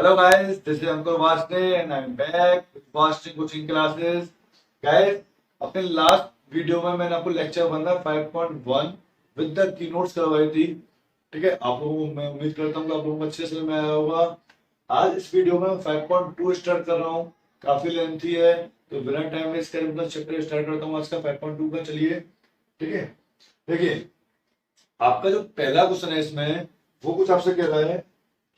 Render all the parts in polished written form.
Hello guys, this is Ankur Vaste and I'm back with Vaste coaching classes. Guys, अपने last video में मैंने आपको lecture बनना 5.1 with the keynotes करवाई थी। ठीक है, आप लोगों को मैं उम्मीद करता हूँ कि आप लोगों को अच्छे से में आया होगा। आज इस वीडियो में 5.2 स्टार्ट कर रहा हूँ, काफी लेंथी है तो बिना टाइम वेस्ट करे अपना चैप्टर स्टार्ट करता हूँ आज का 5.2 का। चलिए ठीक है, देखिए आपका जो पहला क्वेश्चन है इसमें वो कुछ आपसे कह रहा है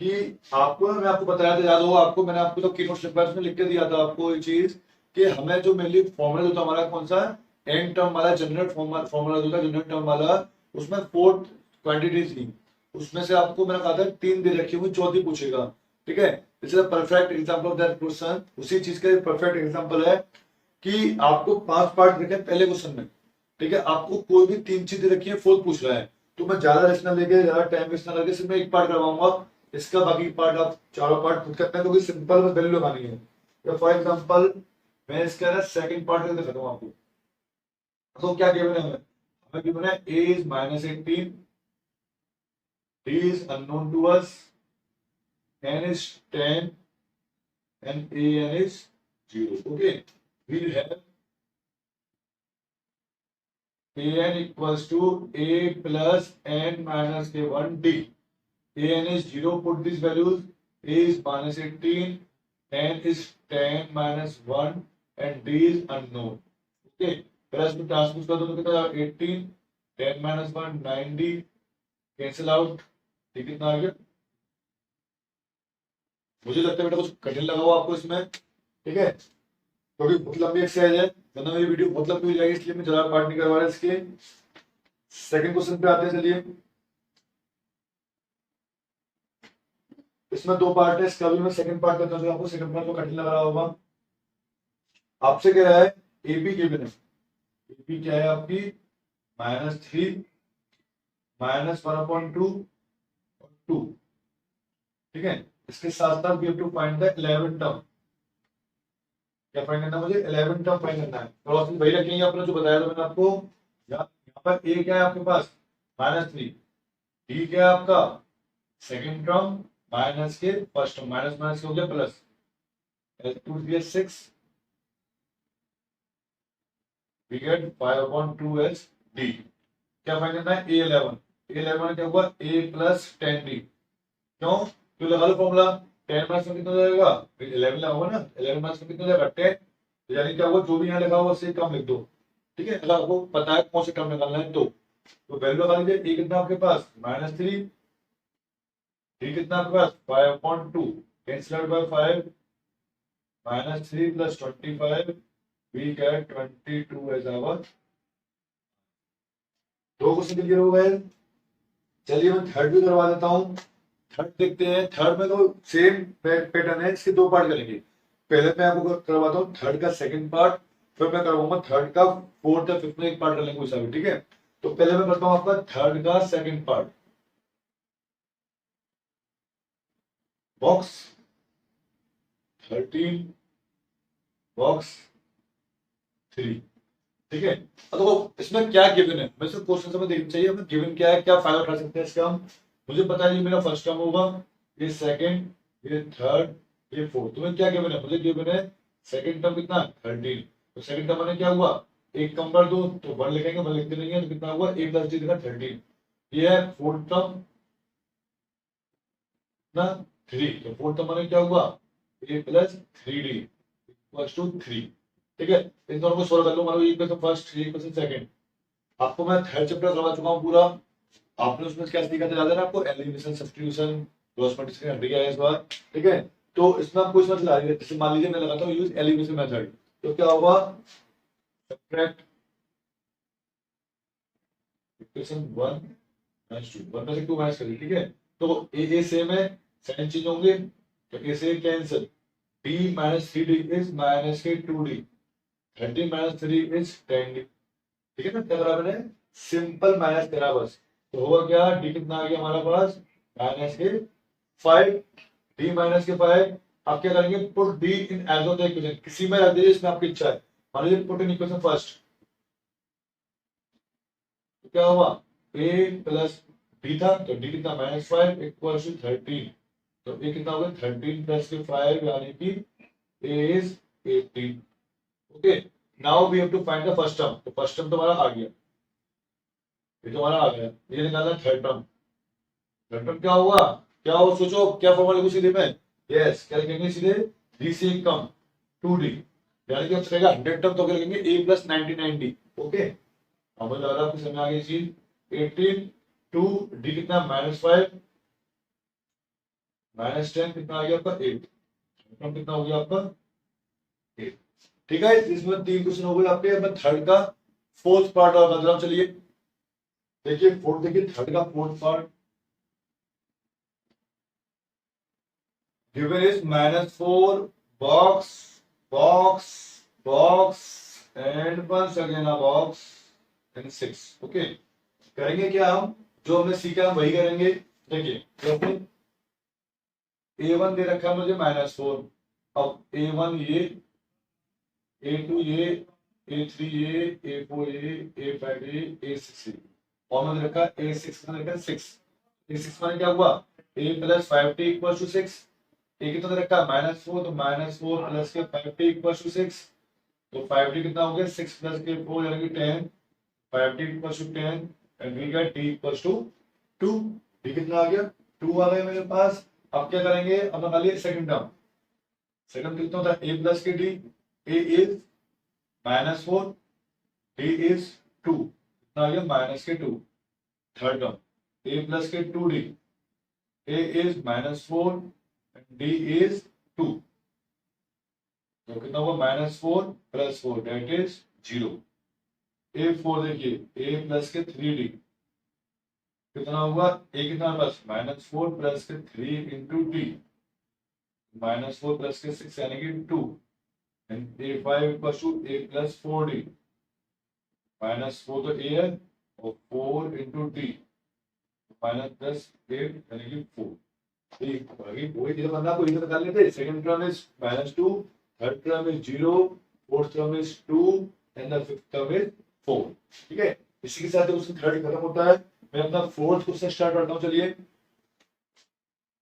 कि आपको मैं आपको बताया था, याद होगा आपको, मैंने आपको तो कीनोट स्टेप में लिख के दिया था आपको ये चीज कि हमें जो मेनली फॉर्मूला जो था हमारा कौन सा एन टर्म वाला जनरल फॉर्मूला जो था जनरल टर्म वाला, उसमें 4 क्वांटिटी थी, उसमें से आपको मैंने कहा था 3 दे रखी हुई, चौथी पूछेगा। ठीक है, this is perfect example of that question. उसी चीज का परफेक्ट एग्जांपल है कि आपको 5 पार्ट रखे पहले क्वेश्चन में। ठीक है, आपको कोई भी 3 चीजें रखी है, फोर्थ पूछ रहा है, तो मैं ज्यादा रेस्ट ना लेके ज्यादा टाइम वेस्ट ना लगे सिर्फ मैं एक पार्ट करवाऊंगा। इसका बाकी पार्ट आप चारों पार्ट खुद करते हैं क्योंकि सिंपल में वैल्यू लगानी है। तो फॉर एग्जांपल मैं इसका ना सेकंड पार्ट करके दिखाता हूं आपको। तो क्या गिवन है हमें, हमें गिवन है a is -18, d is unknown to us, n is 10 and an is 0. Okay, we have an equals to a plus n minus k1 d. an is 0, put these values. a is -18, n is 10 minus 1 and d is unknown. Okay, plus में transpose कर दो तो कितना 18, 10 minus 1 9d, cancel out. ठीक, कितना आ गया? मुझे लगता है बेटा कुछ कठिन लगा हुआ आपको इसमें। ठीक है, क्योंकि बहुत लंबी एक्सरसाइज है, वरना मेरी वीडियो बहुत लंबी हो जाएगी, इसलिए मैं ज्यादा पार्ट नहीं करवा रहा इसके। सेकंड क्वेश्चन पे आते हैं, चलिए। इसमें 2 पार्ट है, इसका भी मैं सेकंड पार्ट करता हूं, आपको सेकंड पार्ट तो कठिन लग रहा होगा। आपसे कह रहा है एबी गिवन है, एबी क्या है आपकी -3 -1/2 और 2। ठीक है, इसके साथ साथ we have to find the 11 term. क्या फाइंड करना है मुझे? 11 टर्म फाइंड करना है। क्रॉस वही रखेंगे आपने जो बताया था मैंने आपको। यहाँ पर ए क्या है आपके पास -3, डी क्या है आपका सेकंड टर्म, माइनस के फर्स्ट टर्म, माइनस माइनस के हो गया plus, 2 we get 5/2 as d। क्या फाइंड करना है? a11, a11 क्या हुआ a plus 10d। क्यों? क्यों लगा लो फॉर्मूला, 10 माइनस में कितना हो जाएगा, 11 लगाओगे ना, 11 माइनस में कितना हो जाएगा 10, तो यानी क्या हुआ जो भी यहाँ लगा हुआ उससे कम लिख दो। ठीक है, अगर आपको पता है कौन से टर्म निकालना है तो वैल्यू लगा लीजिए। a कितना आपके पास -3, d कितना आपके पास 5/2, cancel out by 5, -3 plus 25, we get 22 as our। 2 question clear हो गए। चलिए मैं थर्ड भी करवा देता हूँ। थर्ड देखते हैं, थर्ड में तो सेम पैटर्न है, इसके 2 पार्ट करेंगे। पहले मैं आपको करवाता हूँ थर्ड का सेकंड पार्ट, फिर मैं करवाऊंगा थर्ड का फोर्थ या फिफ्थ में एक पार्ट कर लेंगे उसका भी। ठीक है, तो पहले मैं करता हूँ आपका थर्ड का सेकंड पार्ट। Box 13 box 3। ठीक है, अब देखो इसमें क्या गिवन है, मैं सिर्फ क्वेश्चन समझ देखना चाहिए हमें गिवन क्या है, क्या फायदा उठा सकते हैं इसका हम। मुझे पता है ये मेरा फर्स्ट टर्म होगा, ये सेकंड, ये थर्ड, ये फोर्थ। तुम्हें क्या गिवन है? मुझे गिवन है सेकंड टर्म कितना 13, तो सेकंड टर्म मैंने क्या हुआ एक कम कर दो तो 1 लिखेंगे, 1 लिखते नहीं है तो कितना हुआ a प्लस d लिखा 13। ये है फोर्थ टर्म ना 3, तो फोर्थ टर्म मैंने क्या हुआ a plus 3d equals to 3। ठीक है, इन दोनों को सोल्व कर लो, मानो इक्वेशन फर्स्ट, इक्वेशन सेकंड। आपको मैं थर्ड चैप्टर करवा चुका हूँ पूरा, आपने उसमें क्या सीखा था याद है ना आपको? एलिमिनेशन, सब्स्टिट्यूशन, क्रॉस मल्टीप्लिकेशन हट गया है इस बार। ठीक है, तो इसमें आपको इसमें चला रही है, मान लीजिए मैं लगाता हूँ यूज एलिमिनेशन मेथड, तो क्या होगा सब्ट्रैक्ट इक्वेशन 1 माइनस 2, 1 में से 2 माइनस करिए। ठीक है, तो ए सेम है, साइन चेंज होंगे, तो ए से cancel, d -3d is -2d, 13 -3 is 10d। ठीक है ना, क्या करा मैंने? सिंपल माइनस करा बस। तो होगा क्या, डी कितना आ गया हमारा पास -5, डी -5। आप क्या करेंगे? Put d in each of the equation, किसी में रख दीजिए इसमें आपकी इच्छा है। मान लीजिए पुट इन इक्वेशन फर्स्ट, तो क्या हुआ a प्लस डी था, तो डी कितना -5 इक्वल टू 13। तो ये कितना होगा 13 प्लस के 5 यानी कि a is 18। Okay, now we have to find the first term. तो फर्स्ट टर्म तो हमारा आ गया, ये तो हमारा आ गया, ये निकालना थर्ड टर्म। थर्ड टर्म क्या होगा, क्या हो सोचो, क्या फॉर्मूला लिखो सीधे में, यस क्या लिखेंगे सीधे, डी से कम 2d, यानी कि अब 100 टर्म तो क्या लिखेंगे a प्लस 90 ओके। अब मुझे लग रहा है आपको समझ आ गई चीज। 18 2 d कितना -5 -10 कितना आ गया आपका 8, टर्म कितना हो गया आपका 8। ठीक है, इसमें 3 क्वेश्चन हो गए आपके। अब मैं थर्ड का फोर्थ पार्ट और बता रहा हूं, चलिए देखिए फोर्थ, देखिए थर्ड का fourth part. given is -4 box box box and once again a box and 6 okay. करेंगे क्या हम, जो हमने सीखा हम वही करेंगे। देखिए जैसे a1 दे रखा है मुझे -4, अब a1 ये, a2 ये, a3 ये, a4 ये, a5 ये, a6 ये, और मैंने रखा a6 का रखा 6। a6 माने क्या हुआ, a plus 5t equal to 6। A कितना दे रखा -4, तो -4 प्लस के 5t इक्वल टू 6, तो 5t कितना हो गया 6 प्लस के 4 यानी कि 10, 5t equal to 10 and we get t equal to 2। t कितना आ गया 2 आ गया मेरे पास। अब क्या करेंगे, अब निकालिए सेकंड टर्म। सेकंड कितना होता है a प्लस के d, a is -4 d is 2, कितना आ गया -2। थर्ड टर्म a प्लस के 2d, a is -4 d is 2, तो कितना हुआ -4 प्लस 4 दैट इज 0। a4 देखिए a प्लस के 3d कितना हुआ, a कितना प्लस -4 प्लस के 3 इंटू d, -4 प्लस के 6 यानी कि 2 and a5 equal to a plus 4d, -4 तो a है और 4 इंटू d -8 यानी कि 4। वही चीज बनना आपको इधर निकाल लेते। Second term is -2, third term is 0, fourth term is 2 and the fifth term is 4। ठीक है, इसी के साथ उसका थर्ड खत्म होता है। मैं अपना फोर्थ क्वेश्चन स्टार्ट करता हूं, चलिए।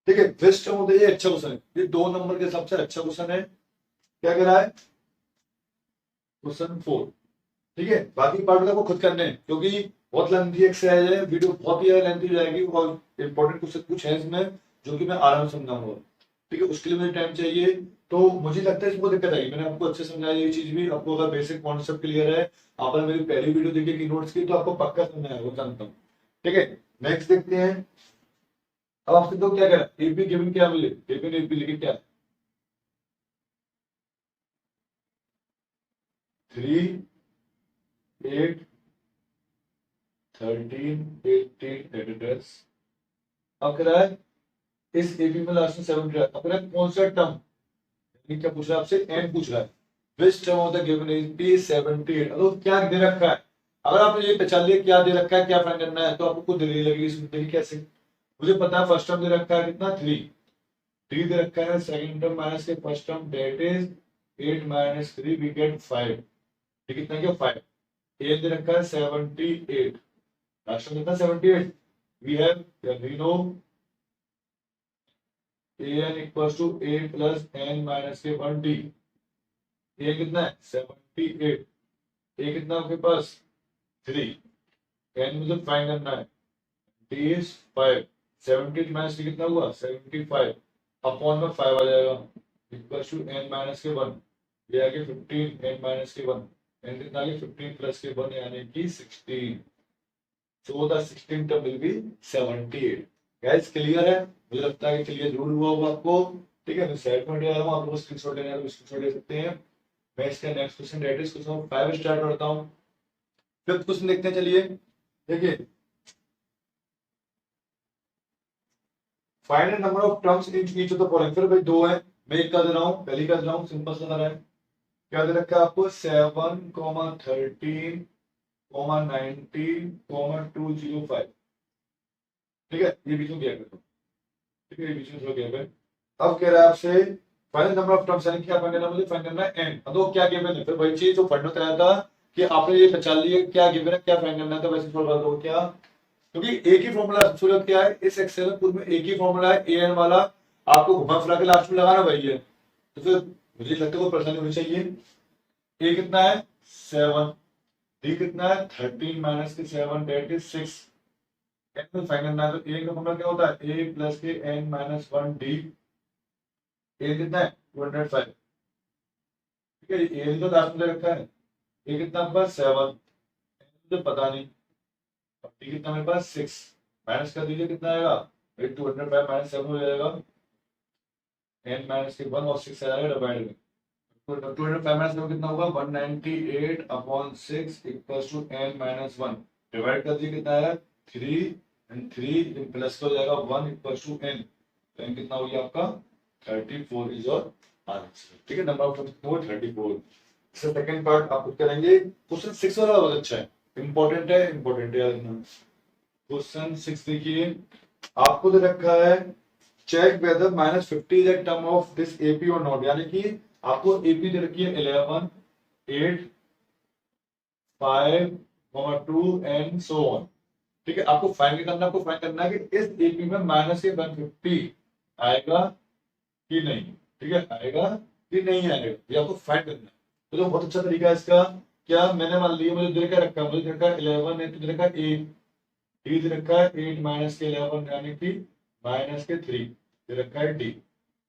ठीक है, बेस्ट टर्म होता है, ये अच्छा क्वेश्चन है, ये 2 नंबर के हिसाब से अच्छा क्वेश्चन है। क्या कह रहा है क्वेश्चन 4। ठीक है, बाकी पार्ट आपको खुद करने हैं क्योंकि बहुत लेंथी एक्सरसाइज है, वीडियो बहुत ही लेंथी हो जाएगी और इंपॉर्टेंट क्वेश्चन कुछ है इसमें जो कि मैं आराम से समझाऊंगा। ठीक है, उसके लिए मुझे टाइम चाहिए, तो मुझे लगता है इसको दिक्कत आएगी। मैंने आपको अच्छे समझाया ये चीज भी, आपको अगर बेसिक कॉन्सेप्ट क्लियर है, आपने मेरी पहली वीडियो देखी की नोट्स की, तो आपको पक्का समझ आएगा, वो जानता हूँ। ठीक है, नेक्स्ट देखते हैं। अब आपसे तो क्या करें, एपी गिवन क्या मिले, एपी ने एपी लिखे क्या 3 8 13 18 अब कह रहा है इस एपी में लास्ट में 7 अब कह रहा है कौन सा टर्म, क्या पूछ रहा है आपसे, एन पूछ रहा है। Which term of the given AP 78। तो क्या दे रखा है, अगर आपने ये पहचान लिया क्या दे रखा है, क्या फाइंड करना है, तो आपको खुद देरी लगेगी इसमें। कैसे, मुझे पता है फर्स्ट टर्म दे रखा है कितना 3 दे रखा है, सेकंड टर्म माइनस के first term that is 8 minus 3 we get 5। ये कितना गया 5। ए दे रखा है 78, लास्ट टर्म कितना 78। We have we know an equals to a plus n minus के 1d। a कितना है 78, a कितना आपके पास 3, n मुझे फाइंड करना है, d is 5, 78 माइनस d कितना हुआ 75, अपॉन में 5 आ जाएगा, इक्वल्स टू n माइनस के 1, ये आगे 15 n माइनस के 1, n कितना आगे 15 प्लस के 1 यानी कि 16। So the 16 term will be 78। Guys clear है, मुझे लगता है कि क्लियर जरूर हुआ होगा आपको। ठीक है, मैं साइड में आ रहा हूं, आप लोग स्क्रीनशॉट लेना है तो स्क्रीनशॉट ले सकते हैं। मैं इसका next question that is question 5 start करता हूं। फिफ्थ क्वेश्चन देखते हैं, चलिए देखिए। Find the number of terms in each of the following. फिर भाई दो है, मैं एक का दे रहा हूं, पहली का दे रहा हूं, सिंपल सा रहा है। क्या दे रखा है आपको 7, 13, 19, 205। ठीक है, ये बीच में गैप है, ठीक है, ये बीच में थोड़ा गैप है। अब कह रहा है आपसे फाइनल नंबर ऑफ टर्म्स, यानी क्या फाइंड करना है मुझे, फाइंड करना है n। तो क्या गिवन है, फिर वही चीज जो पढ़ना कराया था कि आपने ये पहचान लिया क्या गिवन है, क्या फाइंड करना है, तो वैसे थोड़ा कर दो क्या, क्योंकि एक ही फॉर्मूला सूरत क्या है इस एक्सेल में, पूरे में एक ही फॉर्मूला है an वाला। आपको घुमा फिरा के लास्ट में लगाना भाई है, तो फिर मुझे लगता है कोई परेशानी होनी चाहिए। ए कितना है 7, डी कितना है 13 माइनस के 7 डेट इज 6। एन में फाइंड करना है, तो ए का फॉर्मूला क्या होता है ए प्लस के एन माइनस 1 डी। ए कितना है 205, ठीक है, ए तो लास्ट में रखा है। ए कितना आपके पास 7, मुझे पता नहीं, और डी कितना मेरे पास 6, माइनस कर दीजिए कितना आएगा 205 माइनस 7 हो जाएगा, एन माइनस के 1 और 6 आएगा डिवाइड में, तो 205 माइनस में कितना होगा 198 upon 6 equals to n minus 1, divide कर दीजिए कितना आएगा 3 एंड 3 प्लस हो जाएगा 1 इक्वल्स टू एन, तो एन कितना हो गया आपका 34 इज योर आंसर, ठीक है, नंबर ऑफ 34। इसका सेकंड पार्ट आप करेंगे। क्वेश्चन 6 वाला बहुत अच्छा है, इंपॉर्टेंट है, इंपॉर्टेंट है याद रखना। क्वेश्चन 6 देखिए, आपको दे रखा है check whether -50 is a term of this AP और नॉट, यानी कि आपको एपी दे रखी है 11, 8, 5, 2 एंड सो ऑन, ठीक है। आपको फाइंड करना, आपको फाइंड करना है कि इस एपी में माइनस के 150 आएगा कि नहीं, ठीक है, आएगा कि नहीं आएगा, ये आपको फाइंड करना है। तो जो बहुत अच्छा तरीका है इसका, क्या मैंने मान लिया मुझे दे रखा है, मुझे दे रखा है 11 है, तो दे रखा है 8, डी दे रखा है 8 माइनस के 11 यानी कि माइनस के 3 दे रखा है डी,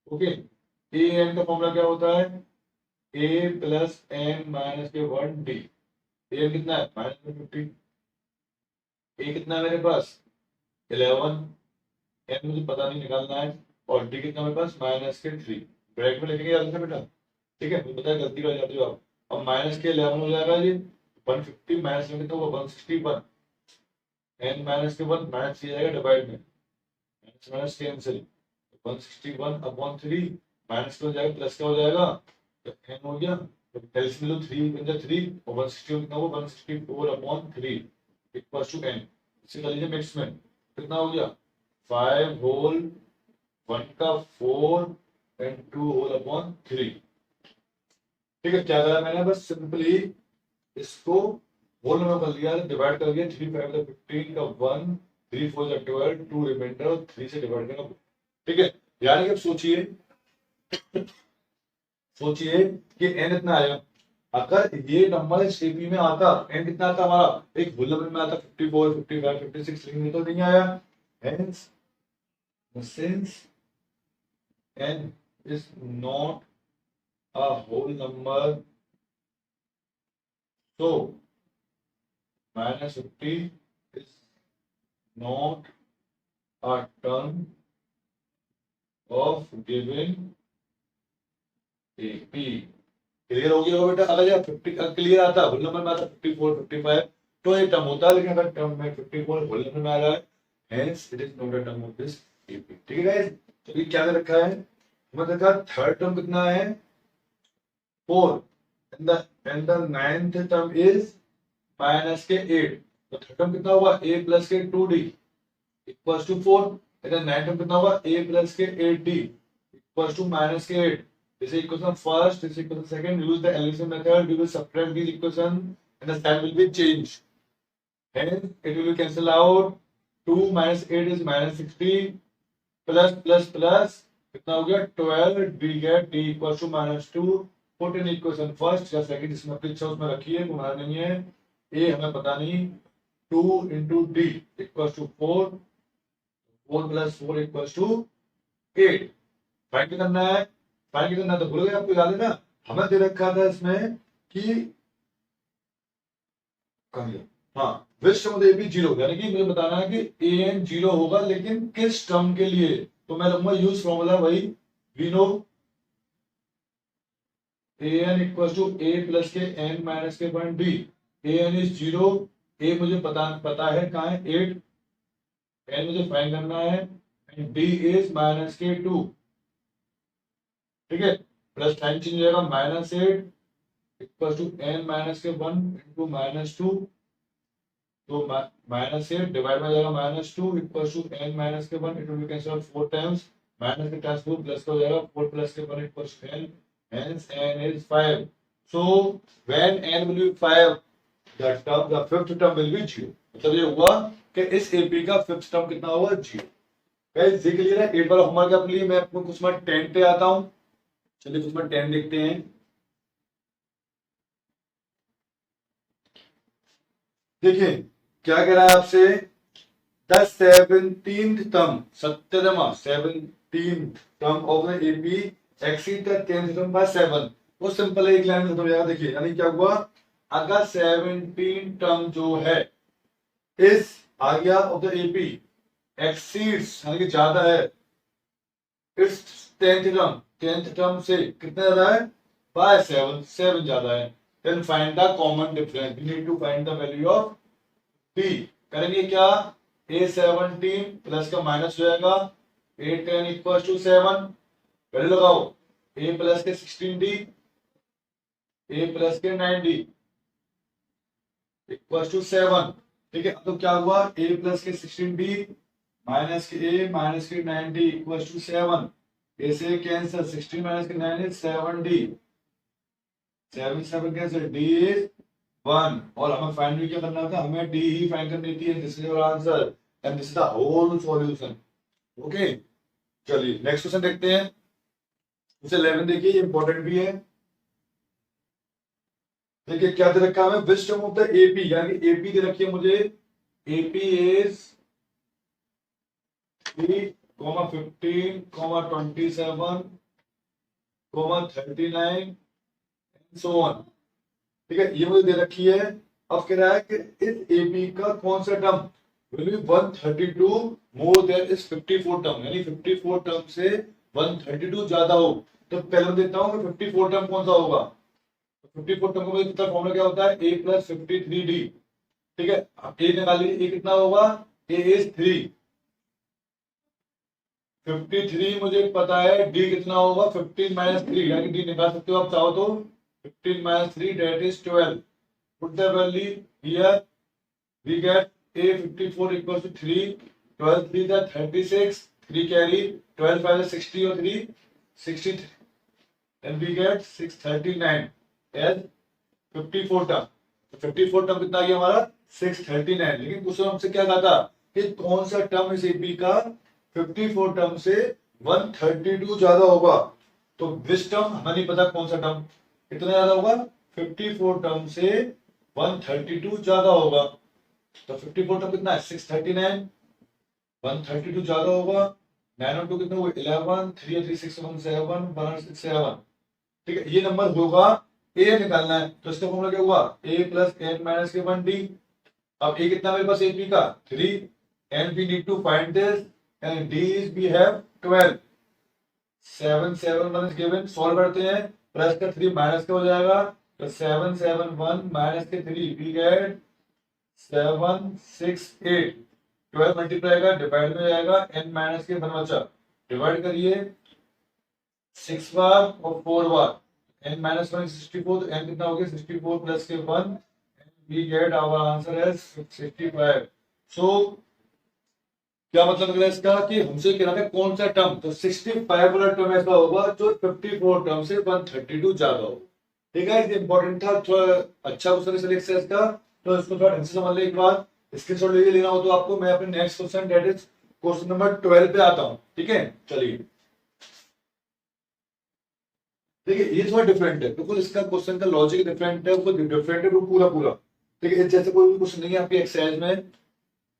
ओके। ए एन का फॉर्मूला क्या होता है ए प्लस एन माइनस के 1 डी, ए कितना है -50, ए कितना है मेरे पास 11, एन मुझे पता नहीं निकालना है, और डी कितना मेरे पास -3, ब्रैकेट में लिखेंगे याद रखना बेटा, ठीक है, मुझे पता है गलती कर जाती हो आप। अब माइनस के 11 हो जाएगा ये 150 माइनस में कितना होगा 161, एन माइनस के 1 माइनस 3 जाएगा डिवाइड में, minus minus cancel, 161 upon 3 minus का हो जाएगा प्लस का हो जाएगा, तो एन हो गया, तो एलसीएम लो 3 बन जाए 3 और 160 कितना होगा 164 अपॉन 3 इक्वल्स टू एन, इसे कर लीजिए मिक्स में कितना हो गया 5 होल 1 का 4 एंड 2 होल अपॉन 3, ठीक है। क्या करा मैंने बस सिंपली इसको होल में कर लिया, डिवाइड कर दिया, 3 5 15 का 1, 3 4 12, 2 रिमाइंडर और 3 से डिवाइड करना, ठीक है। यानी कि अब सोचिए कि n इतना आया, अगर ये नंबर इस एपी में आता n कितना आता हमारा एक होल नंबर में आता 54 55 56 लेकिन ये तो नहीं आया, hence since n is not a whole number so -50 is not a term of given AP। Clear हो गया होगा बेटा, अगर ये 50 क्लियर आता होल नंबर में आता 54 55 तो ये टर्म होता है, लेकिन अगर टर्म में 54 होल नंबर में आ रहा है hence it is not a term of this AP, ठीक है गाइस। तो ये क्या दे रखा है, हमें देखा थर्ड टर्म कितना है 4 and the ninth term is minus के 8, तो थर्ड टर्म कितना होगा a प्लस के 2d इक्वल्स टू 4, इधर नाइन्थ टर्म कितना होगा a प्लस के 8d इक्वल्स टू माइनस के 8, this is equation first, this is equation second, use the elimination method, we will subtract these equation and the sign will be changed, hence it will be cancel out, 2 minus 8 is -60 plus plus plus कितना हो गया 12, d get d equals to -2, put in equation first या second जिसमें अपनी इच्छा उसमें रखिए, तुम्हारा नहीं है, a हमें पता नहीं, 2 into d equals to 4, 4 plus 4 equals to 8, find करना है, फाइंड करना तो भूल गए, आपको याद है ना, हमें दे रखा था इसमें कि हाँ विच टर्म ए बी 0, यानी कि मुझे बताना है कि ए एन 0 होगा, लेकिन किस टर्म के लिए, तो मैं लूंगा यूज फॉर्मूला वही we know a n equal to a plus के एन माइनस के 1 d, a n is 0, a मुझे पता है कहाँ है 8, एन मुझे फाइंड करना है एंड डी इज माइनस के 2, ठीक है, प्लस साइन चेंज हो जाएगा -8 इक्वल टू एन माइनस के 1 इंटू -2, तो -8 डिवाइड में जाएगा -2 इक्वल टू n माइनस के 1, it will cancel 4 times, minus के टाइम्स 4 प्लस का हो जाएगा 4 प्लस के 1 equal to n, hence n is 5, so when n will be 5 the fifth term will be 0, मतलब ये हुआ कि इस AP का फिफ्थ टर्म कितना होगा 0, गाइस ये क्लियर है। 8 वाला होमवर्क अपने लिए। मैं आपको क्वेश्चन नंबर 10 पे आता हूँ। चलिए क्वेश्चन नंबर 10 देखते हैं। देखिए क्या कह रहा है आपसे, the 17th term, 17th term of the AP exceed the 10th term by 7। वो सिंपल है, एक लाइन में खत्म हो जाएगा। देखिए यानी क्या हुआ, अगर 17 टर्म जो है इस आ गया ऑफ द एपी एक्सीड्स यानी कि ज्यादा है इट्स 10th टर्म से कितना ज्यादा है, बाय 7, 7 ज्यादा है। Then find the common difference, we need to find the value of p. करेंगे क्या, A17 प्लस का माइनस हो जाएगा, A10 इक्वल टू 7, वैल्यू लगाओ। A प्लस के 16D, A प्लस के 9D इक्वल टू 7। ठीक है, तो क्या हुआ, A प्लस के 16D माइनस के A माइनस के 9D इक्वल टू 7। A से कैंसिल, 16 माइनस के 9 is 7D, 7 7 cancel, D is 1। और हमें फाइंड भी क्या करना था, हमें D ही फाइंड करनी थी। This is your answer and this is the whole solution. Okay, चलिए नेक्स्ट क्वेश्चन देखते हैं। क्वेश्चन 11 देखिए, ये इंपॉर्टेंट भी है। देखिए क्या दे रखा है, विस्डम ऑफ द एपी, यानी एपी दे रखी है मुझे, एपी इज 3,15,27, 39 सो ऑन। ठीक है, ये मुझे दे रखी है। अब कह रहा है कि इस एपी का कौन सा term will be 132 more than इस 54 टर्म, यानी 54 टर्म से 132 ज्यादा हो। तो पहले मैं देता हूं कि 54 टर्म कौन सा होगा। 54 टर्म का कितना फॉर्मूला क्या होता है, a प्लस 53d। ठीक है, अब a निकाल लीजिए, a कितना होगा, a इज 3, 53 मुझे पता है, d कितना होगा 15 माइनस 3, यानी d निकाल सकते हो आप चाहो तो, 15 minus 3 that is 12। Put the value here, we get a 54 equal to 3, 12 3 the 36, 3 carry, 12 5 60 और 3 63, then we get 639 as 54 term. तो 54 टर्म कितना आ गया हमारा, 639। लेकिन क्वेश्चन हमसे क्या कहा था कि कौन सा टर्म इस एपी का 54 टर्म से 132 ज्यादा होगा। तो विच टर्म हमें नहीं पता कौन सा टर्म कितना ज्यादा होगा, 54 टर्म से 132 ज्यादा होगा। तो 54 टर्म कितना है, 639, 132 ज्यादा होगा, 9 और 2 कितना हुआ 11, 3 और 3 6 7 7 1 और 6 7। ठीक है, ये नंबर होगा, ए निकालना है। तो इसका फॉर्मूला क्या हुआ, ए प्लस एन माइनस के 1d। अब ए कितना मेरे पास एपी का 3, n we need to find this and d is we have 12, 7 7 1 is given. Solve करते हैं, प्लस का 3 माइनस का हो जाएगा, तो 7 7 1 माइनस के 3 वी गेट 7 6 8। 12 मल्टीप्लाई का डिवाइड में जाएगा, एन माइनस के 1 बचा, डिवाइड करिए 6 बार और 4 बार, n माइनस 1 64, तो n कितना हो गया 64 प्लस के 1, we get our answer as 65। So क्या मतलब निकला इसका, कि हमसे कह रहा था कौन सा टर्म, तो 65 वाला टर्म ऐसा होगा जो 54 टर्म से 132 ज्यादा हो। ठीक है, ये इंपॉर्टेंट था, थोड़ा अच्छा क्वेश्चन इसलिए एक्सरसाइज का, तो इसको थोड़ा ढंग से समझ ले। एक बार स्क्रीनशॉट लेके लेना हो तो आपको, मैं अपने next question that is question number 12 पे आता हूं। ठीक है, चलिए देखिए ये थोड़ा डिफरेंट है, बिल्कुल इसका क्वेश्चन का लॉजिक डिफरेंट है, वो डिफरेंट है वो पूरा पूरा। ठीक है, जैसे कोई भी क्वेश्चन नहीं है आपकी एक्सरसाइज में,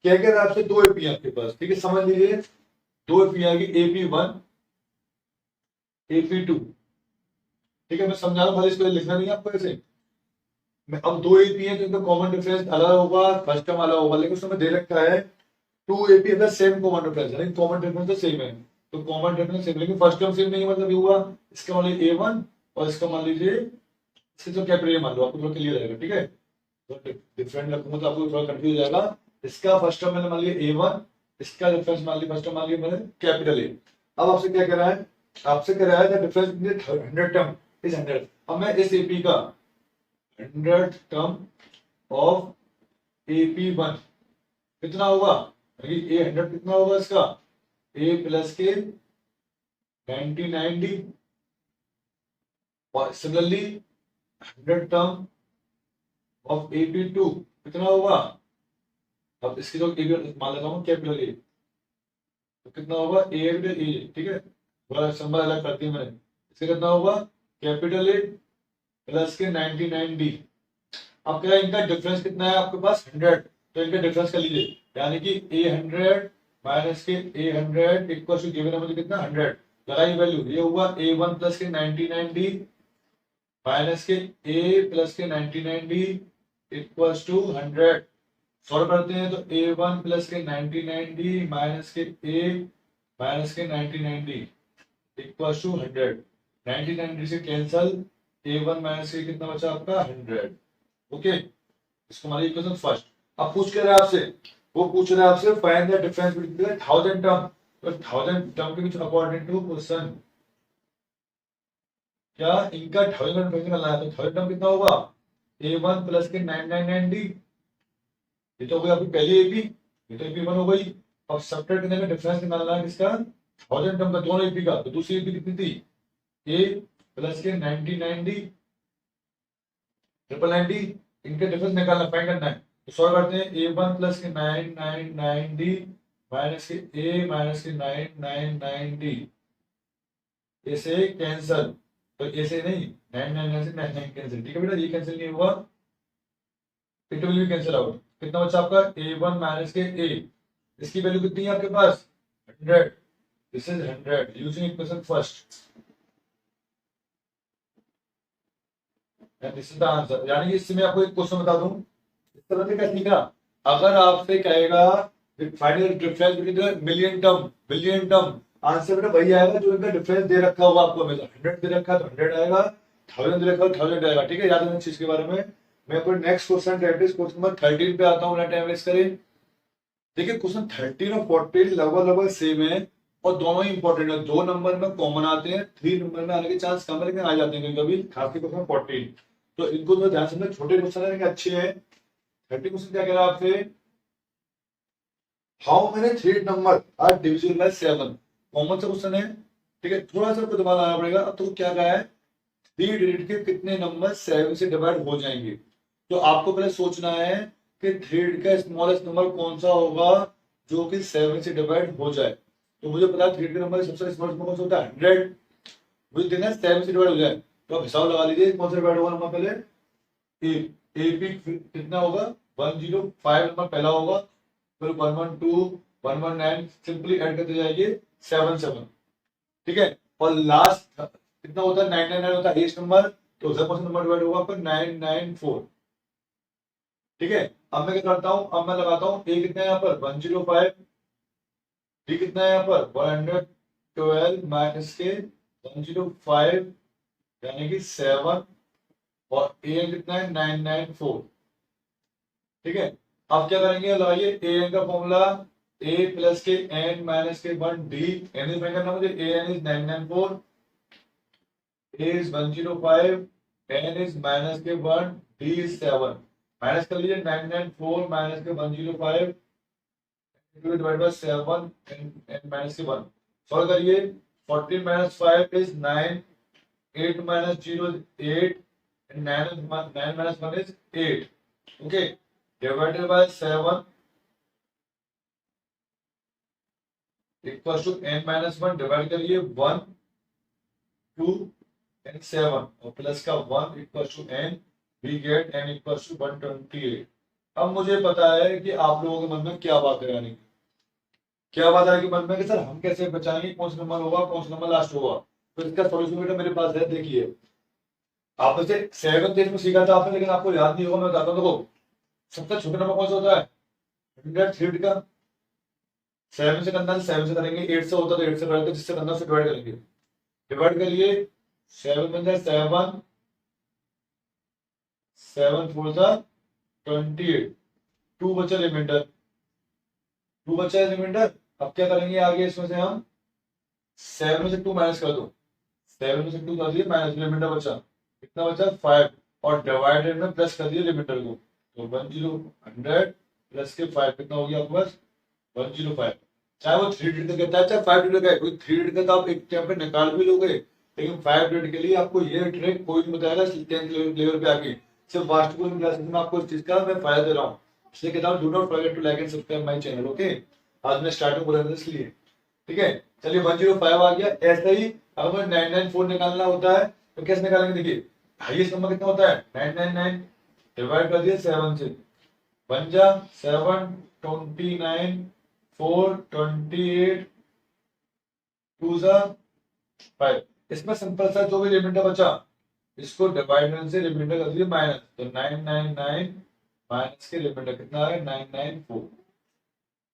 क्या कह रहा है आपसे, दो एपी है आपके पास। ठीक है, समझ लीजिए दो एपी आएगी, AP1 AP2। ठीक है, मैं समझा रहा हूँ, भले इसको लिखना नहीं है आपको ऐसे। मैं अब दो एपी है तो इनका कॉमन डिफरेंस अलग होगा, फर्स्ट टर्म अलग होगा, लेकिन उसमें दे रखा है 2 AP अंदर सेम कॉमन डिफरेंस, यानी कॉमन डिफरेंस तो सेम है। तो कॉमन डिफरेंस सेम, लेकिन फर्स्ट टर्म सेम नहीं है, मतलब ये हुआ इसका मान लीजिए A1 और इसका मान लीजिए, इससे तो कैपिटल मान लो, आपको थोड़ा क्लियर रहेगा। ठीक है, तो डिफरेंट रखूंगा तो आपको थोड़ा कंफ्यूज हो जाएगा। इसका फर्स्ट टर्म मैंने मान लिया A1, इसका डिफरेंस मान लिया फर्स्ट टर्म मान लिया मैंने कैपिटल A। अब आपसे क्या कह रहा है, आपसे कह रहा है the difference between 100 term is 100। अब मैं इस एपी का 100 टर्म ऑफ AP1 कितना होगा, ए 100 कितना होगा इसका, A प्लस के 99D, और सिमिलरली 100 टर्म ऑफ AP2 कितना होगा। अब इसकी जो मान लेता हूँ कैपिटल ए, तो कितना होगा ए इंटू ए, ठीक है, थोड़ा सिंबल अलग करती है मैंने, इससे कितना होगा कैपिटल ए प्लस के 99 डी। अब क्या है, इनका डिफरेंस कितना है आपके पास 100, तो इनका डिफरेंस कर लीजिए, यानी कि ए 100 माइनस के ए 100 इक्वल टू गिवन है मुझे कितना 100, लगाई वैल्यू, ये हुआ ए 1 प्लस के 99 डी माइनस के ए प्लस के 99 डी इक्वल टू 100। सॉल्व करते हैं तो ए 1 प्लस के 99 डी माइनस के ए माइनस के 99 डी इक्वल टू 100, 99 डी से कैंसल, ए 1 माइनस के कितना बचा आपका 100। ओके, इसको हमारी इक्वेशन फर्स्ट। अब पूछ के रहा है आपसे, वो पूछ रहा है आपसे find the difference between 1000 term, तो 1000 टर्म के बीच अकॉर्डिंग टू क्वेश्चन क्या इनका 1000 टर्म निकालना है, तो 1000 टर्म कितना होगा a1 प्लस के 999d, ये तो हो गई आपकी पहली एपी, ये तो एपी 1 हो गई। अब सब्ट्रैक्ट करने में डिफरेंस निकालना है किसका 1000 टर्म का, दोनों एपी का, तो दूसरी एपी कितनी थी a प्लस के 99d ट्रिपल 90, इनके डिफरेंस निकालना फाइंड करना है, तो सॉल्व करते हैं a1 प्लस के 999d माइनस के a माइनस के 999d, ऐसे कैंसल, तो ऐसे नहीं 999 से 99 कैंसिल, ठीक है बेटा, ये कैंसिल नहीं हुआ, it will be cancel out, कितना बचा आपका a1 माइनस के a, इसकी वैल्यू कितनी है आपके पास 100, this is 100 using equation first, this is the answer. यानी कि इससे मैं आपको एक क्वेश्चन बता दूं, इस तरह से क्या सीखा, अगर आपसे कहेगा find the difference between million term billion term, answer बेटा वही आएगा जो इनका डिफरेंस दे रखा होगा आपको, हमेशा 100 दे रखा है तो 100 आएगा, 1000 दे रखा है तो 1000 आएगा, ठीक है, याद रखना चीज के बारे में। मैं अपने next question practice question number 13 पे आता हूँ, ना टाइम वेस्ट करें। देखिए क्वेश्चन 13 और 14 लगभग सेम है और दोनों ही इंपॉर्टेंट है, 2 नंबर में कॉमन आते हैं, 3 नंबर में आने के चांस कम है लेकिन आ जाते हैं कभी, खासकर क्वेश्चन 14, तो इनको तो ध्यान से, छोटे क्वेश्चन है अच्छे हैं। 30 क्वेश्चन क्या कह रहा है आपसे, how many 3 number are divisible by 7, common सा क्वेश्चन है, ठीक है, थोड़ा सा आपको दिमाग लगाना पड़ेगा। अब तो क्या कहा है 3 डिजिट के कितने नंबर 7 से डिवाइड हो जाएंगे, तो आपको पहले सोचना है कि 3 डिजिट का स्मॉलेस्ट नंबर कौन सा होगा जो कि 7 से डिवाइड हो जाए, तो मुझे पता है 3 डिजिट नंबर सबसे स्मॉलेस्ट नंबर कौन सा होता है 100, मुझे देखना है 7 से डिवाइड हो जाए, तो आप हिसाब लगा लीजिए कौन सा डिवाइड होगा नंबर पहले, ए पी कितना होगा 105 नंबर पहला होगा, फिर 112 119 सिंपली ऐड करते जाइए 77, ठीक है, और लास्ट कितना होता है 999 होता है एज नंबर, तो उधर कौन सा नंबर डिवाइड होगा आपका 994, ठीक है। अब मैं क्या करता हूं, अब मैं लगाता हूं ए कितना है यहाँ पर 105, डी कितना है यहाँ पर 112 माइनस के 105 यानी कि 7, और ए कितना है 994, ठीक है। अब क्या करेंगे, लगाइए ए एन का फॉर्मूला, ए प्लस के एन माइनस के 1 डी, एन इज फाइंड करना मुझे, a n is 994, a is 105, n is minus के 1, डी इज 7, माइनस कर लीजिए 994 माइनस के 105 डिवाइड बाय 7 एन माइनस के 1, सॉल्व करिए, 14 minus 5 is 9, 8 minus 0 is 8, and 9 minus 1 is 8, okay, divided by 7 equals to n minus 1, divide करिए 1 2 and 7 और plus का 1 equals to n, we get n equals to 128। अब मुझे पता है कि आप लोगों के मन में क्या बात है, यानी क्या बात है कि मन में कि सर हम कैसे बचाएंगे, कौन सा नंबर होगा कौन सा नंबर लास्ट होगा, तो इसका सॉल्यूशन बेटा मेरे पास है, देखिए आपने से 7 में सीखा था आपने, लेकिन आपको याद नहीं होगा, मैं बताता हूँ, देखो सबसे छोटा नंबर कौन सा होता है 100 का, 7 से करना है 7 से करेंगे, 8 से होता है तो 8 से करेंगे, जिससे करना उससे डिवाइड करेंगे, डिवाइड करिए 7 में 7 7 4 जा 28, 2 बचा रिमाइंडर, 2 बचा है रिमाइंडर। अब क्या करेंगे आगे, इसमें से हम 7 में से 2 माइनस कर दो, 7 में से 2 कर दिए माइनस, रिमाइंडर बचा कितना बचा 5, और डिवाइडेड में प्लस कर दिया रिमाइंडर को, तो 100 प्लस के 5 कितना हो गया आपके पास 105, चाहे वो 3 डिजिट का कहता है चाहे 5 डिजिट का है, कोई 3 डिजिट का तो आप एक टाइम पे निकाल भी लोगे, लेकिन 5 डिजिट के लिए आपको ये ट्रिक कोई नहीं बताएगा 10th लेवल पे आके, सिर्फ वास्ट कोडिंग क्लासेस में आपको इस चीज का मैं फायदा दे रहा हूँ, इसलिए कहता हूँ do not forget to like and subscribe my channel, okay. आज मैं स्टार्टिंग बोला था इसलिए। ठीक है, चलिए 105 आ गया। ऐसे ही अगर 994 निकालना होता है तो कैसे निकालेंगे, देखिए हाईएस्ट नंबर कितना होता है 999, डिवाइड कर दिया 7 से, बन जा 7 29 4 28 2 जा 5। इसमें सिंपल सा जो भी रिमाइंडर बचा इसको डिवाइड से रिमाइंडर कर दिया माइनस, तो 999 माइनस के रिमाइंडर कितना है 994।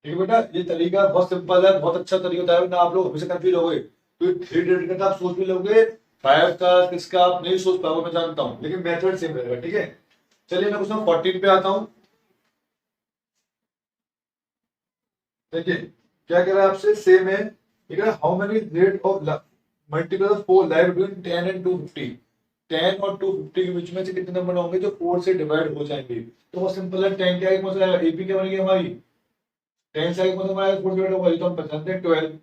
ठीक है बेटा, ये तरीका बहुत सिंपल है, बहुत अच्छा तरीका होता है ना, आप लोग हमेशा कंफ्यूज हो गए तो 3 डिजिट का तो आप सोच भी लोगे, 5 का 6 का आप नहीं सोच पाओगे, मैं जानता हूँ, लेकिन मेथड सेम रहेगा। ठीक है, चलिए मैं क्वेश्चन 14 पे आता हूँ। देखिए क्या कह रहा है आपसे, सेम है, ठीक है। How many rate of multiple of 4 live between 10 and 250, 10 और 250 के बीच में से कितने नंबर होंगे जो 4 से डिवाइड हो जाएंगे। तो वो सिंपल है, 10 क्या मतलब आएगा, एपी क्या बनेगी हमारी 10 से आगे मतलब आएगा 4 डिवाइड होगा, तो हम पहचानते हैं 12,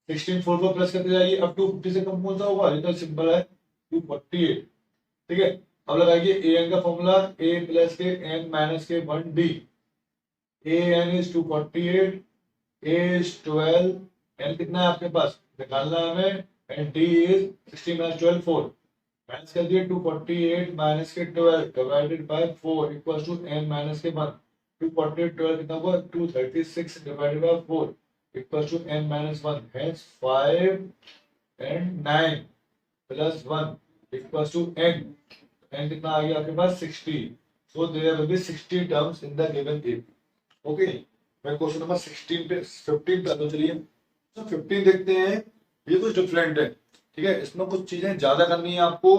16 4 को प्लस करते जाइए, अब 250 से कम कौन सा होगा, ये तो सिंपल है 248। ठीक है, अब लगाइए ए एन का फॉर्मूला, ए प्लस के एन माइनस के 1 d, a n is 248, a is 12, n कितना है आपके पास निकालना है हमें, and d is 16 minus 12 4, minus कर दिए 248 माइनस के 12 divided by 4 equals to n minus के 1, 248 12 कितना हुआ 236 divided by 4 equals to n minus 1, hence 5 and 9 plus 1 equals to n, n कितना आ गया आपके पास 60, so there will be 60 terms in the given a. Okay, मैं क्वेश्चन नंबर 16 पे 15 पे आता हूं, चलिए तो 15 देखते हैं, ये कुछ डिफरेंट है। ठीक है, इसमें कुछ चीजें ज्यादा करनी है आपको,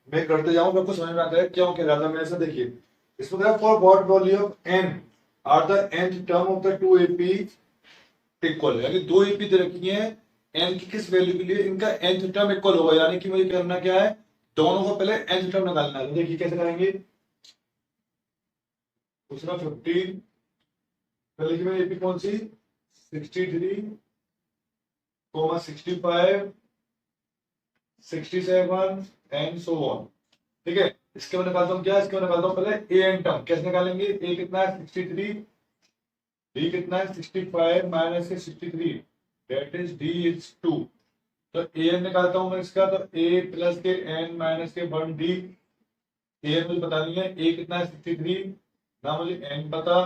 मैं करते जाऊं, आपको समझ में आता है क्यों क्या ज्यादा मेरे से। देखिए इसमें क्या, for what value of n are the nth term of the 2 AP equal, यानी 2 एपी दे रखी है, एन की किस वैल्यू के लिए इनका nth टर्म इक्वल होगा, यानी कि मुझे करना क्या है, दोनों को पहले nth टर्म निकालना है। तो देखिए कैसे करेंगे, दूसरा 15 पहले की मेरी एपी कौन सी 63 65 67 एंड सो ऑन। ठीक है, इसके मैं निकालता हूँ क्या, इसके मैं निकालता हूँ पहले ए एन टर्म, कैसे निकालेंगे, ए कितना है 63, डी कितना है 65 माइनस के 63, दैट इज डी इज 2। तो ए एन निकालता हूँ मैं इसका, तो ए प्लस के एन माइनस के 1 डी, ए एन मुझे पता नहीं है, ए कितना है 63 ना मुझे एन पता,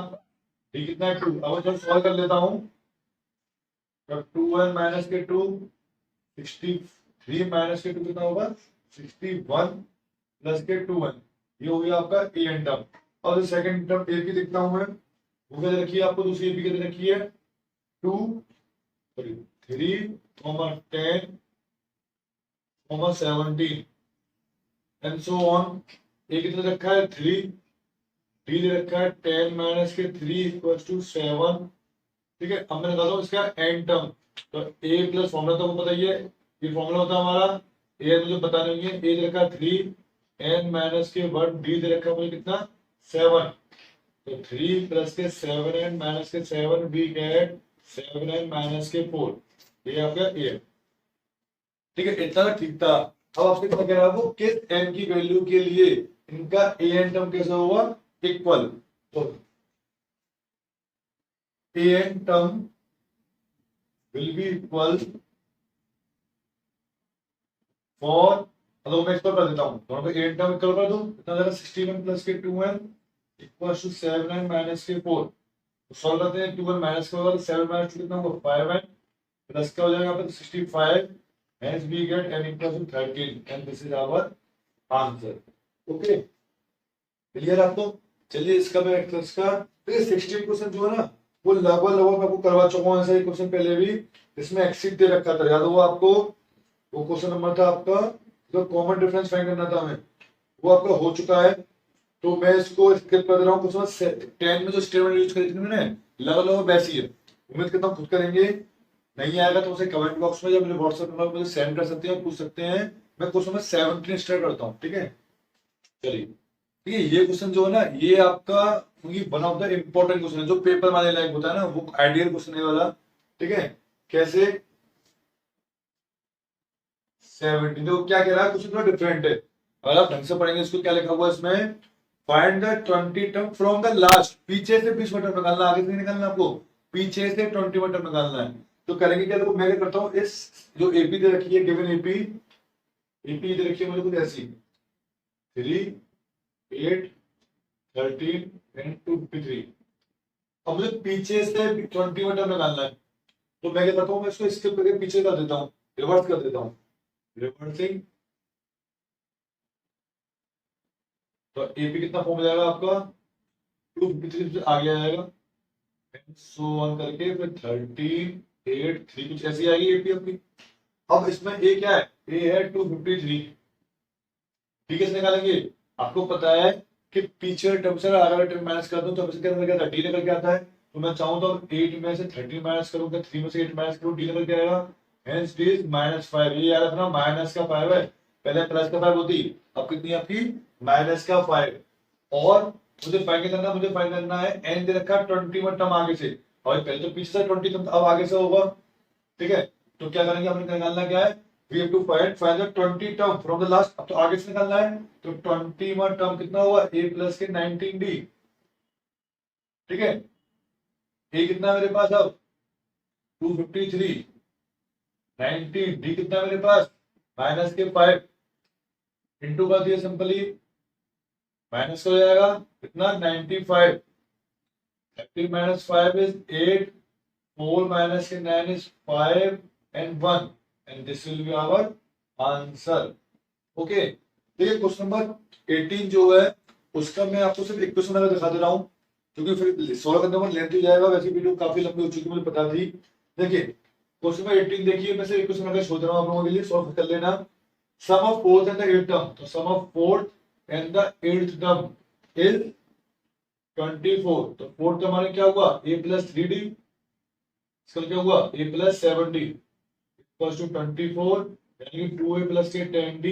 डी कितना है 2। अब जब सॉल्व कर लेता हूँ, तब 2n माइनस के 2 63 माइनस के 2 कितना होगा 61 प्लस के 2n, ये हो गया आपका ए एन टर्म। और सेकंड टर्म ए की देखता हूं मैं, वो क्या रखी है आपको, दूसरी ए पी कितनी रखी है 2 3 10 17 एंड सो ऑन। ए कितना रखा है 3, डी दे रखा है 10 माइनस के 3 इक्वल्स टू 7। ठीक है, अब मैं निकालता हूँ इसका एन टर्म, तो ए प्लस फॉर्मूला तो आपको पता ही है, ये फॉर्मूला होता है हमारा, ए मुझे पता नहीं है, ए दे रखा 3 एन माइनस के 1 डी दे रखा मुझे कितना 7, तो 3 प्लस के 7 एन माइनस के 7 बी गेट 7 एन माइनस के 4, ये आपका ए। ठीक है, इतना ठीक था। अब आपसे क्या कह रहा है वो, किस एन की वैल्यू के लिए इनका ए एन टर्म कैसा हुआ इक्वल, तो an term will be equal for, तो मैं इसको कर देता हूँ, दोनों को an term इक्वल कर दूं, कितना जाएगा 61 प्लस के 2n equals to 7n minus के 4। तो सॉल्व करते हैं, 2n माइनस का होगा तो 7 माइनस 2 कितना होगा 5n प्लस का हो जाएगा आपका 65, hence we get n equals to 13 and this is our answer। Okay, clear आपको। चलिए इसका मैं एक्सरसाइज का, तो 16 क्वेश्चन जो है ना वो लगभग लगभग आपको करवा चुका हूँ, ऐसा ही क्वेश्चन पहले भी इसमें एक्सिट दे रखा था, याद हुआ आपको, वो क्वेश्चन नंबर था आपका जो कॉमन डिफरेंस फाइंड करना था हमें, वो आपका हो चुका है। तो मैं इसको स्किप कर दे रहा हूँ, क्वेश्चन 10 में जो स्टेटमेंट यूज करी थी मैंने लगभग लगभग वैसी है, उम्मीद करता हूँ खुद करेंगे, नहीं आएगा तो उसे कमेंट बॉक्स में या मेरे व्हाट्सएप नंबर मुझे सेंड कर सकते हैं, पूछ सकते हैं। मैं क्वेश्चन में 17 स्टार्ट करता हूँ, ठीक है। चलिए ठीक है, ये क्वेश्चन जो है ना ये आपका one of the important question है, जो पेपर वाले लायक होता है ना, वो आइडियल क्वेश्चन है वाला। ठीक है, कैसे 70, देखो क्या कह रहा है, क्वेश्चन थोड़ा डिफरेंट है, अगर आप ढंग से पढ़ेंगे इसको, क्या लिखा हुआ है इसमें, find the 20 term from the last, पीछे से 20 टर्म निकालना, आगे से नहीं निकालना आपको, पीछे से 21 टर्म निकालना है। तो करेंगे क्या, देखो मैं क्या करता हूँ, इस जो एपी दे रखी है, गिवन एपी, एपी दे रखी है मुझे कुछ ऐसी 3, 8, 13 एंड 253। अब मुझे पीछे से 21 टर्म निकालना है, तो मैं क्या करता हूँ, मैं इसको स्किप करके पीछे कर देता हूँ, रिवर्स कर देता हूँ, रिवर्सिंग। तो एपी कितना फॉर्म हो जाएगा आपका, 253 से आगे आ जाएगा, सो ऑन करके फिर 13, 8, 3 कुछ ऐसी आएगी एपी आपकी। अब इसमें ए क्या है, ए है 253, ठीक है, इसे निकालेंगे। आपको पता है कि पीछे टर्म से अगर टर्म माइनस कर दूं तो हमें क्या निकल आता है, डी निकल के आता है। तो मैं चाहूं तो 8 में से 13 माइनस करूं, तो 3 में से 8 माइनस करूं, डी निकल के आएगा, हेंस डी इज -5। ये याद रखना, माइनस का 5 है, पहले प्लस का 5 होती, अब कितनी है आपकी, माइनस का 5। और मुझे फाइंड करना, है एन दे रखा 21 टर्म आगे से, और पहले तो पीछे से 20 टर्म, अब आगे से होगा, ठीक है। तो क्या करेंगे, हमने निकालना क्या है, we have to find the 20 term from the last। अब तो आगे से निकालना है, तो 20वां टर्म कितना हुआ, a प्लस के 19d, ठीक है। a कितना मेरे पास अब 253, 19, d कितना मेरे पास माइनस के 5, इंटू कर दिया सिंपली, माइनस हो जाएगा कितना 95, 30 माइनस 5 इज 8, 4 माइनस के 9 is 5 and 1, and this will be our answer। Okay, देखिए क्वेश्चन नंबर 18 जो है उसका मैं आपको सिर्फ एक क्वेश्चन अगर दिखा दे रहा हूँ, क्योंकि फिर सोल्व करने में लेंथ हो जाएगा, वैसे वीडियो काफी लंबी हो चुकी मुझे पता थी। देखिए क्वेश्चन नंबर 18 देखिए, मैं सिर्फ एक क्वेश्चन अगर सोच रहा हूँ आप लोगों के लिए, सॉल्व कर लेना। Sum of fourth and the eighth term, तो sum of fourth and the eighth term is 24। तो फोर्थ टर्म हमारे क्या हुआ, a प्लस 3d, इसका क्या हुआ a plus 7d equals to 24, यानी कि 2a प्लस के 10d,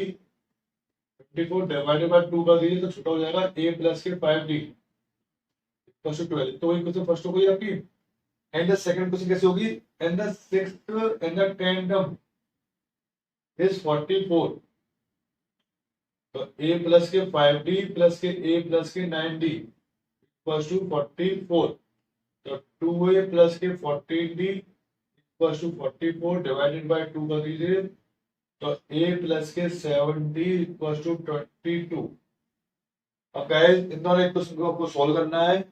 24 डिवाइडेड बाय 2 कर दीजिए तो छोटा हो जाएगा a प्लस के 5d इक्वल्स टू 12। तो ये क्वेश्चन फर्स्ट हो गई आपकी। एंड द सेकंड क्वेश्चन कैसे होगी, and the sixth and the tenth term is 44। तो a प्लस के 5d प्लस के a प्लस के 9d इक्वल्स टू 44। तो 2a प्लस के 14d equals to 44 divided by 2 कर दीजिए, तो a प्लस के 7d इक्वल्स टू 22। अब गाइस इन दोनों एक क्वेश्चन को आपको सॉल्व करना है,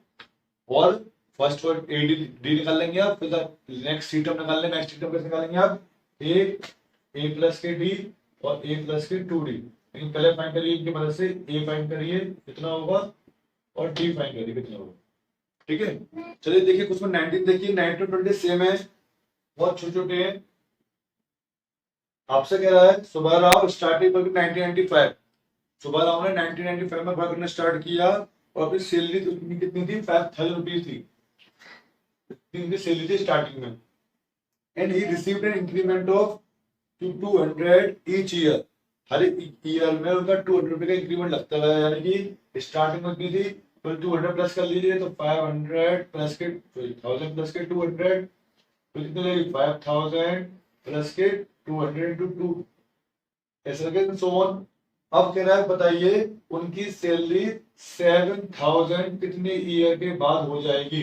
और फर्स्ट वर्ड ए डी निकाल लेंगे आप, फिर नेक्स्ट सी टर्म निकाल लेंगे। नेक्स्ट सी टर्म कैसे निकालेंगे आप, ए प्लस के डी और ए प्लस के 2d, लेकिन पहले फाइंड करिए इनकी मदद से, ए फाइंड करिए कितना होगा और डी फाइंड करिए कितना होगा, ठीक है। चलिए देखिए क्वेश्चन 19 देखिए, 9 to 20 सेम है, बहुत छोटे छोटे हैं। आपसे कह रहा है सुबह राव स्टार्टिंग पर 1995, सुबह राव ने 1995 में वर्क करना स्टार्ट किया, और अपनी सैलरी कितनी थी, 5000 रुपीज थी, इतनी सैलरी थी स्टार्टिंग में। And he received an increment of 200 each year, her year में उनका 200 रुपए का इंक्रीमेंट लगता है, यानी कि स्टार्टिंग में कितनी थी, तो 200 प्लस कर लीजिए, तो 500 प्लस के 1000 प्लस के 200, तो कितने लगेगी 5000 प्लस के 200 इंटू 2, ऐसा करके सो ऑन। अब कह रहा है बताइए उनकी सैलरी 7000 कितने ईयर के बाद हो जाएगी।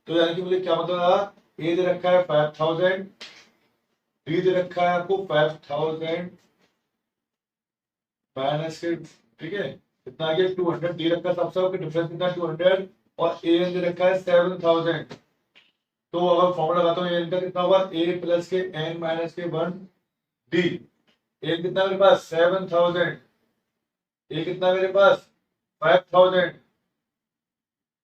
तो यानी कि मुझे क्या मतलब रहा, ए दे रखा है 5000, डी दे रखा है आपको 5000 माइनस के, ठीक है, कितना आ गया 200, डी रखा है सबसे डिफरेंस कितना 200, और ए दे रखा है 7000। तो अगर फॉर्मूला लगाता हूँ एन का कितना होगा, ए प्लस के एन माइनस के 1 डी, ए कितना मेरे पास 7000, ए कितना मेरे पास 5000,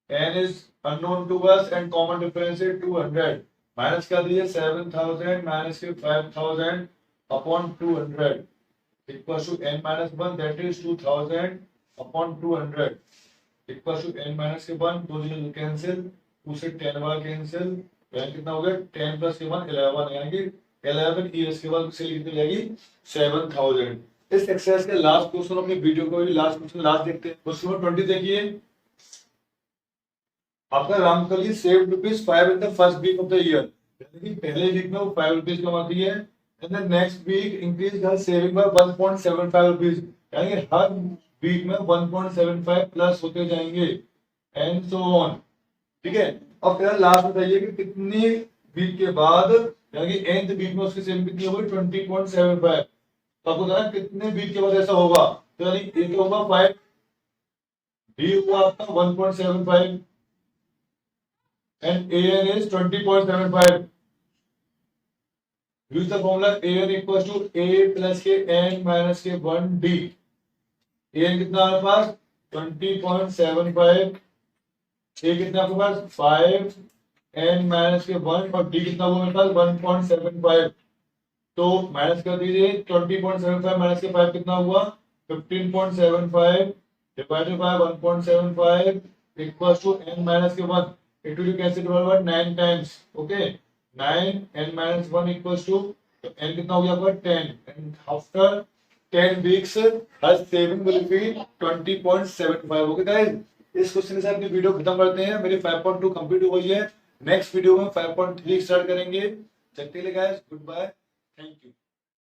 n is unknown to us and common difference is 200, minus कर दीजिए 7000 माइनस के 5000 upon 200 equals to n minus 1 that is 2000 upon 200 equals to n minus के 1, दो जीरो कैंसिल, 2 से 10 बार कैंसिल, तो n कितना हो गया 10 प्लस के 1 11, यानी कि 11 ईयर्स के बाद से कितनी जाएगी 7000। इस एक्सरसाइज के लास्ट क्वेश्चन अपनी वीडियो को लास्ट क्वेश्चन लास्ट देखते हैं। क्वेश्चन नंबर 20 देखिए, आपका Ramkali saved ₹5 in the first week of the year, यानी कि पहले वीक में वो 5 रुपीज कमाती है, and the next week increase her saving by 1.75 rupees, यानी कि हर वीक में 1.75 प्लस होते जाएंगे एंड सो ऑन, ठीक है। अब फिर लास्ट बताइए कि कितनी वीक के बाद यानी कि nth वीक में उसकी सेविंग कितनी होगी 20.75। तो आपको बताना कितने वीक के बाद ऐसा होगा। तो यानी ए क्या होगा 5, डी हुआ आपका 1.75 and an is 20.75। Use the formula an equals to a plus के n माइनस के 1 d। an कितना हमारे पास 20.75, a कितना आपके पास 5, n माइनस के 1 और d कितना हुआ मेरे पास 1.75। तो माइनस कर दीजिए 20.75 माइनस के 5 कितना हुआ 15.75 divided by 1.75 equals to n minus के 1। It will cancel divided by 9 times. Okay 9 n minus 1 equals to, तो n कितना हो गया आपका 10 and after 10 weeks her saving will be 20.75। Okay guys, इस क्वेश्चन के साथ अपनी वीडियो खत्म करते हैं। मेरी 5.2 कंप्लीट हो गई है। नेक्स्ट वीडियो में 5.3 स्टार्ट करेंगे। चलते guys, good bye, thank you.